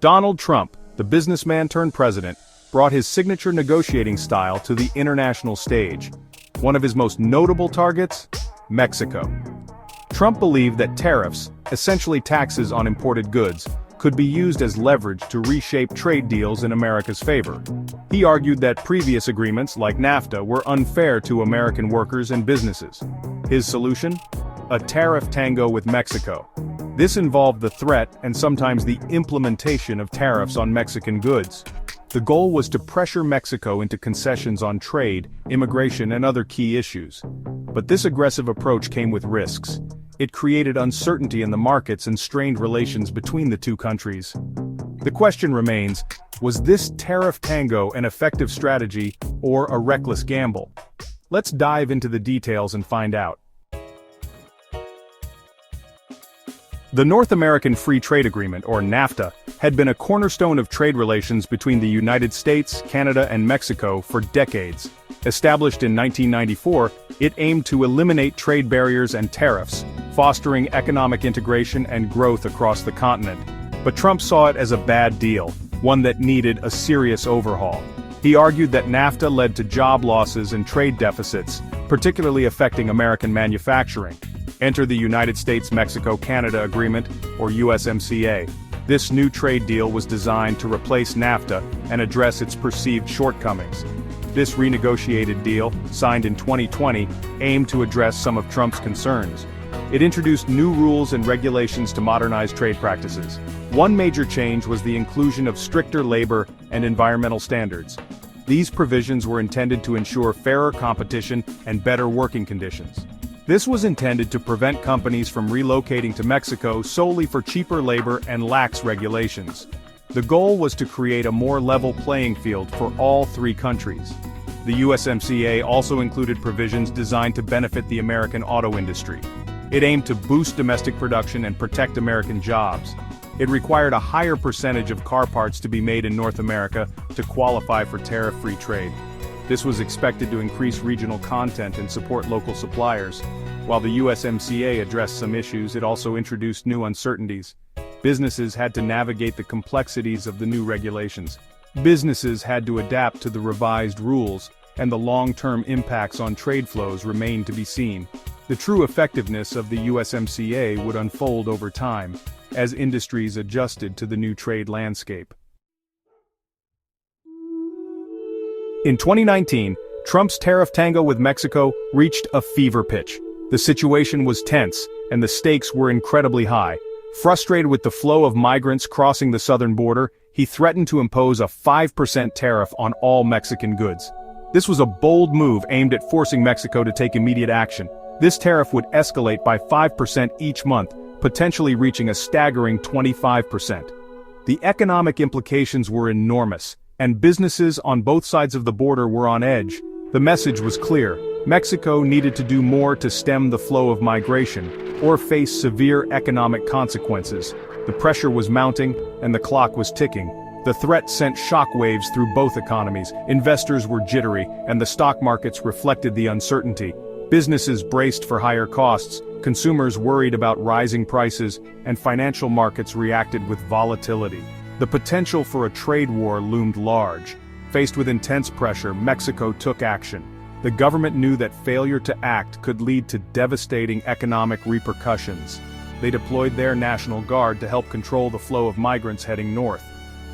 Donald Trump, the businessman turned president, brought his signature negotiating style to the international stage. One of his most notable targets? Mexico. Trump believed that tariffs, essentially taxes on imported goods, could be used as leverage to reshape trade deals in America's favor. He argued that previous agreements, like NAFTA, were unfair to American workers and businesses. His solution? A tariff tango with Mexico. This involved the threat and sometimes the implementation of tariffs on Mexican goods. The goal was to pressure Mexico into concessions on trade, immigration, and other key issues. But this aggressive approach came with risks. It created uncertainty in the markets and strained relations between the two countries. The question remains, was this tariff tango an effective strategy or a reckless gamble? Let's dive into the details and find out. The North American Free Trade Agreement, or NAFTA, had been a cornerstone of trade relations between the United States, Canada, and Mexico for decades. Established in 1994, it aimed to eliminate trade barriers and tariffs, fostering economic integration and growth across the continent. But Trump saw it as a bad deal, one that needed a serious overhaul. He argued that NAFTA led to job losses and trade deficits, particularly affecting American manufacturing. Enter the United States-Mexico-Canada Agreement, or USMCA. This new trade deal was designed to replace NAFTA and address its perceived shortcomings. This renegotiated deal, signed in 2020, aimed to address some of Trump's concerns. It introduced new rules and regulations to modernize trade practices. One major change was the inclusion of stricter labor and environmental standards. These provisions were intended to ensure fairer competition and better working conditions. This was intended to prevent companies from relocating to Mexico solely for cheaper labor and lax regulations. The goal was to create a more level playing field for all three countries. The USMCA also included provisions designed to benefit the American auto industry. It aimed to boost domestic production and protect American jobs. It required a higher percentage of car parts to be made in North America to qualify for tariff-free trade. This was expected to increase regional content and support local suppliers. While the USMCA addressed some issues, it also introduced new uncertainties. Businesses had to navigate the complexities of the new regulations. Businesses had to adapt to the revised rules, and the long-term impacts on trade flows remained to be seen. The true effectiveness of the USMCA would unfold over time, as industries adjusted to the new trade landscape. In 2019, Trump's tariff tango with Mexico reached a fever pitch. The situation was tense, and the stakes were incredibly high. Frustrated with the flow of migrants crossing the southern border, he threatened to impose a 5% tariff on all Mexican goods. This was a bold move aimed at forcing Mexico to take immediate action. This tariff would escalate by 5% each month, potentially reaching a staggering 25%. The economic implications were enormous, and businesses on both sides of the border were on edge. The message was clear: Mexico needed to do more to stem the flow of migration, or face severe economic consequences. The pressure was mounting, and the clock was ticking. The threat sent shockwaves through both economies. Investors were jittery, and the stock markets reflected the uncertainty. Businesses braced for higher costs, consumers worried about rising prices, and financial markets reacted with volatility. The potential for a trade war loomed large. Faced with intense pressure, Mexico took action. The government knew that failure to act could lead to devastating economic repercussions. They deployed their National Guard to help control the flow of migrants heading north.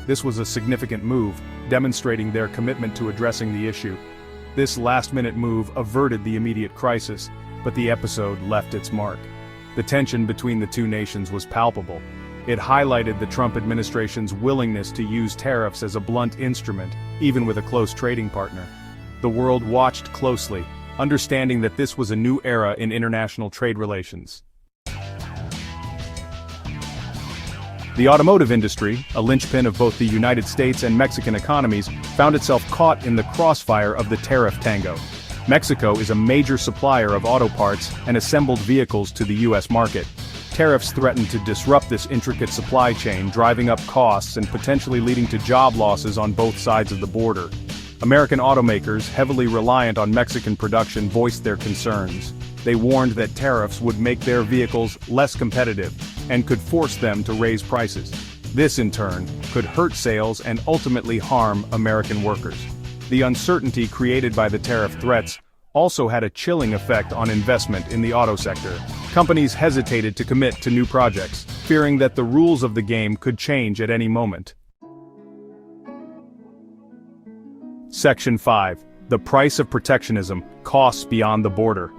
This was a significant move, demonstrating their commitment to addressing the issue. This last-minute move averted the immediate crisis, but the episode left its mark. The tension between the two nations was palpable. It highlighted the Trump administration's willingness to use tariffs as a blunt instrument, even with a close trading partner. The world watched closely, understanding that this was a new era in international trade relations. The automotive industry, a linchpin of both the United States and Mexican economies, found itself caught in the crossfire of the tariff tango. Mexico is a major supplier of auto parts and assembled vehicles to the U.S. market. Tariffs threatened to disrupt this intricate supply chain, driving up costs and potentially leading to job losses on both sides of the border. American automakers, heavily reliant on Mexican production, voiced their concerns. They warned that tariffs would make their vehicles less competitive and could force them to raise prices. This, in turn, could hurt sales and ultimately harm American workers. The uncertainty created by the tariff threats also had a chilling effect on investment in the auto sector. Companies hesitated to commit to new projects, fearing that the rules of the game could change at any moment. Section 5. The price of protectionism, costs beyond the border.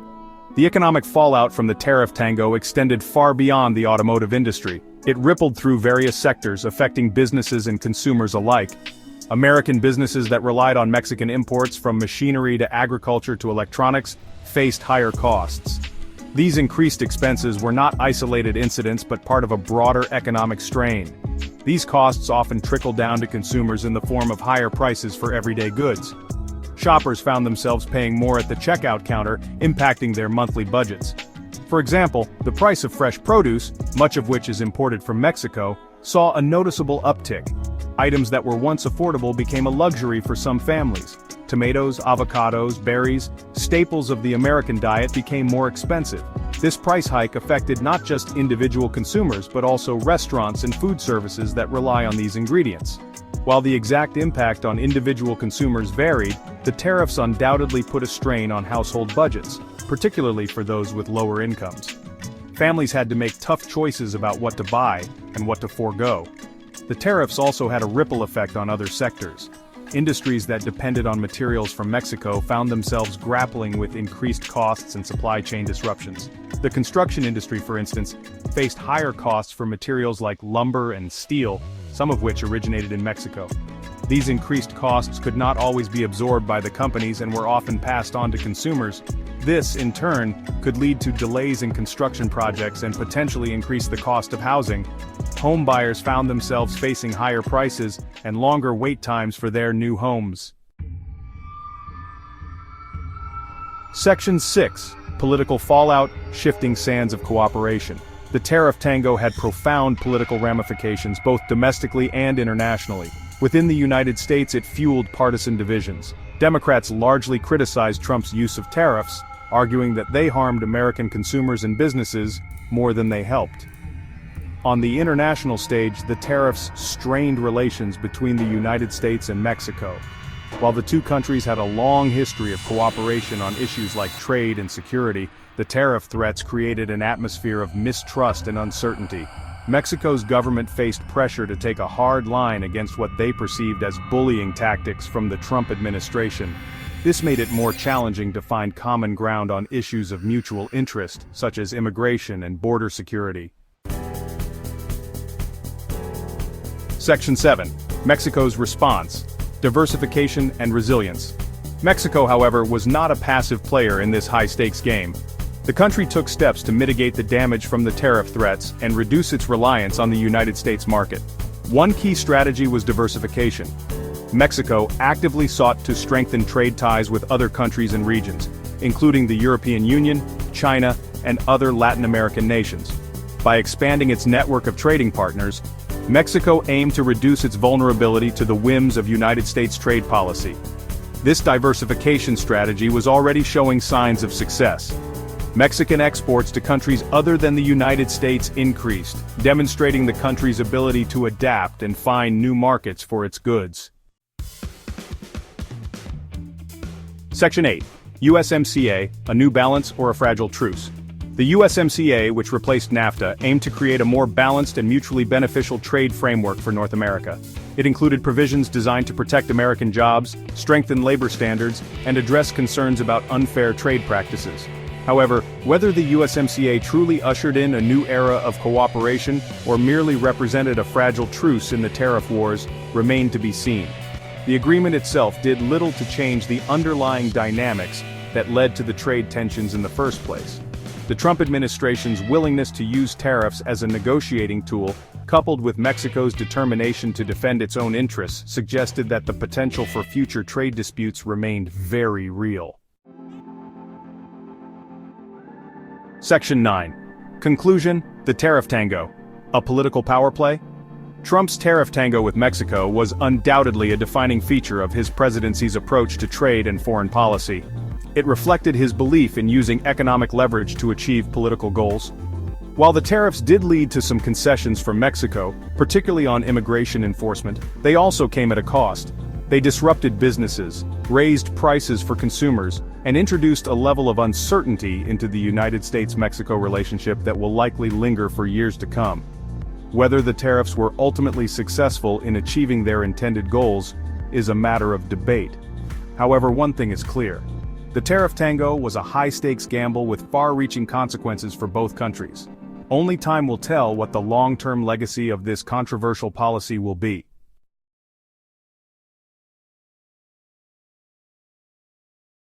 The economic fallout from the tariff tango extended far beyond the automotive industry. It rippled through various sectors, affecting businesses and consumers alike. American businesses that relied on Mexican imports, from machinery to agriculture to electronics, faced higher costs. These increased expenses were not isolated incidents but part of a broader economic strain. These costs often trickled down to consumers in the form of higher prices for everyday goods. Shoppers found themselves paying more at the checkout counter, impacting their monthly budgets. For example, the price of fresh produce, much of which is imported from Mexico, saw a noticeable uptick. Items that were once affordable became a luxury for some families. Tomatoes, avocados, berries, staples of the American diet became more expensive. This price hike affected not just individual consumers but also restaurants and food services that rely on these ingredients. While the exact impact on individual consumers varied, the tariffs undoubtedly put a strain on household budgets, particularly for those with lower incomes. Families had to make tough choices about what to buy and what to forego. The tariffs also had a ripple effect on other sectors. Industries that depended on materials from Mexico found themselves grappling with increased costs and supply chain disruptions. The construction industry, for instance, faced higher costs for materials like lumber and steel, some of which originated in Mexico. These increased costs could not always be absorbed by the companies and were often passed on to consumers. This, in turn, could lead to delays in construction projects and potentially increase the cost of housing. Home buyers found themselves facing higher prices and longer wait times for their new homes. Section 6. Political fallout, shifting sands of cooperation. The tariff tango had profound political ramifications both domestically and internationally. Within the United States, it fueled partisan divisions. Democrats largely criticized Trump's use of tariffs, arguing that they harmed American consumers and businesses more than they helped. On the international stage, the tariffs strained relations between the United States and Mexico. While the two countries had a long history of cooperation on issues like trade and security, the tariff threats created an atmosphere of mistrust and uncertainty. Mexico's government faced pressure to take a hard line against what they perceived as bullying tactics from the Trump administration. This made it more challenging to find common ground on issues of mutual interest, such as immigration and border security. Section 7. Mexico's response, diversification and resilience. Mexico, however, was not a passive player in this high-stakes game. The country took steps to mitigate the damage from the tariff threats and reduce its reliance on the United States market. One key strategy was diversification. Mexico actively sought to strengthen trade ties with other countries and regions, including the European Union, China, and other Latin American nations. By expanding its network of trading partners, Mexico aimed to reduce its vulnerability to the whims of United States trade policy. This diversification strategy was already showing signs of success. Mexican exports to countries other than the United States increased, demonstrating the country's ability to adapt and find new markets for its goods. Section 8. USMCA, a new balance or a fragile truce. The USMCA, which replaced NAFTA, aimed to create a more balanced and mutually beneficial trade framework for North America. It included provisions designed to protect American jobs, strengthen labor standards, and address concerns about unfair trade practices. However, whether the USMCA truly ushered in a new era of cooperation or merely represented a fragile truce in the tariff wars remained to be seen. The agreement itself did little to change the underlying dynamics that led to the trade tensions in the first place. The Trump administration's willingness to use tariffs as a negotiating tool, coupled with Mexico's determination to defend its own interests, suggested that the potential for future trade disputes remained very real. Section 9. Conclusion, the tariff tango. A political power play? Trump's tariff tango with Mexico was undoubtedly a defining feature of his presidency's approach to trade and foreign policy. It reflected his belief in using economic leverage to achieve political goals. While the tariffs did lead to some concessions for Mexico, particularly on immigration enforcement, they also came at a cost. They disrupted businesses, raised prices for consumers, and introduced a level of uncertainty into the United States-Mexico relationship that will likely linger for years to come. Whether the tariffs were ultimately successful in achieving their intended goals is a matter of debate. However, one thing is clear. The tariff tango was a high-stakes gamble with far-reaching consequences for both countries. Only time will tell what the long-term legacy of this controversial policy will be.